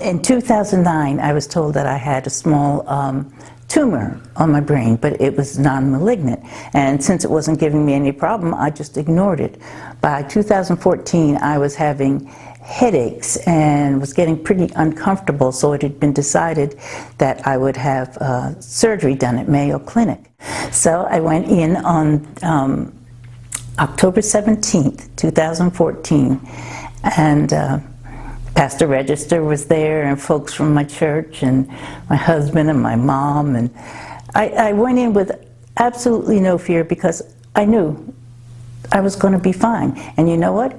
In 2009, I was told that I had a small tumor on my brain, but it was non-malignant. And since it wasn't giving me any problem, I just ignored it. By 2014, I was having headaches and was getting pretty uncomfortable, so it had been decided that I would have surgery done at Mayo Clinic. So I went in on October 17th, 2014, and Pastor Register was there, and folks from my church, and my husband and my mom, and I went in with absolutely no fear because I knew I was going to be fine. And you know what?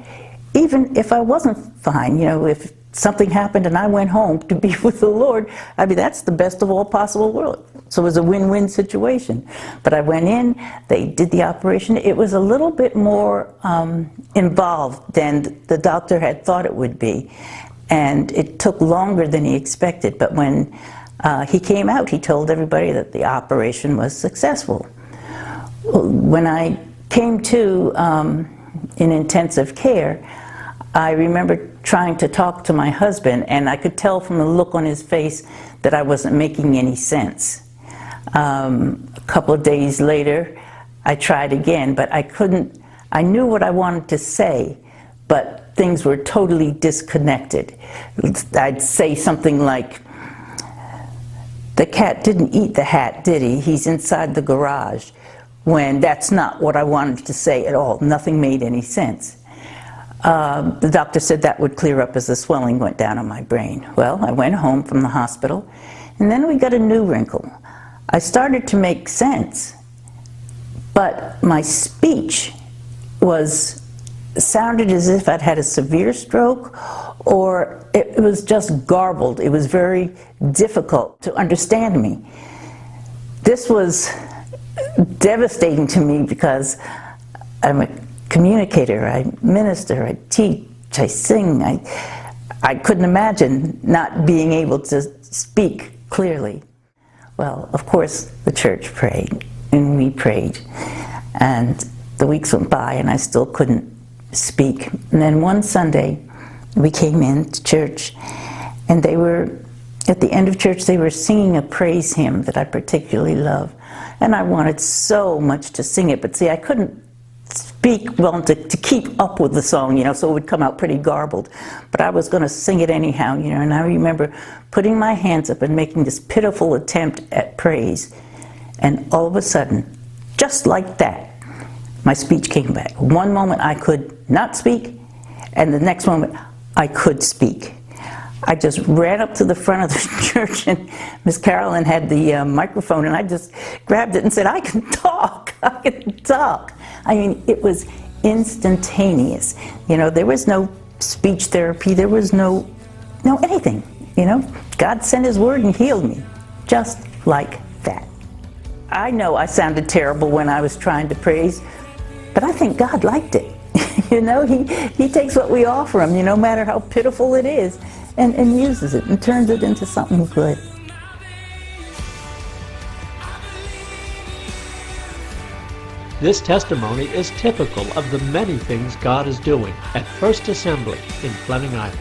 Even if I wasn't fine, you know, if something happened and I went home to be with the Lord, I mean, that's the best of all possible worlds. So it was a win-win situation. But I went in, they did the operation. It was a little bit more involved than the doctor had thought it would be. And it took longer than he expected. But when he came out, he told everybody that the operation was successful. When I came to in intensive care, I remember trying to talk to my husband, and I could tell from the look on his face that I wasn't making any sense. A couple of days later, I tried again, but I couldn't. I knew what I wanted to say, but things were totally disconnected. I'd say something like, "The cat didn't eat the hat, did he? He's inside the garage," when that's not what I wanted to say at all. Nothing made any sense. The doctor said that would clear up as the swelling went down on my brain. Well, I went home from the hospital, and then we got a new wrinkle. I started to make sense, but my speech sounded as if I'd had a severe stroke, or it was just garbled. It was very difficult to understand me. This was devastating to me because I'm a communicator, I minister, I teach, I sing. I couldn't imagine not being able to speak clearly. Well, of course, the church prayed, and we prayed, and the weeks went by, and I still couldn't speak. And then one Sunday, we came into church, and they were, at the end of church, they were singing a praise hymn that I particularly love. And I wanted so much to sing it, but see, I couldn't speak well to keep up with the song, you know, so it would come out pretty garbled. But I was going to sing it anyhow, you know, and I remember putting my hands up and making this pitiful attempt at praise. And all of a sudden, just like that, my speech came back. One moment I could not speak, and the next moment I could speak. I just ran up to the front of the church, and Miss Carolyn had the microphone, and I just grabbed it and said, "I can talk, I can talk." I mean, it was instantaneous. You know, there was no speech therapy, there was no anything, you know. God sent his word and healed me, just like that. I know I sounded terrible when I was trying to praise, but I think God liked it. You know, he takes what we offer him, you know, no matter how pitiful it is, and uses it and turns it into something good. This testimony is typical of the many things God is doing at First Assembly in Fleming Island.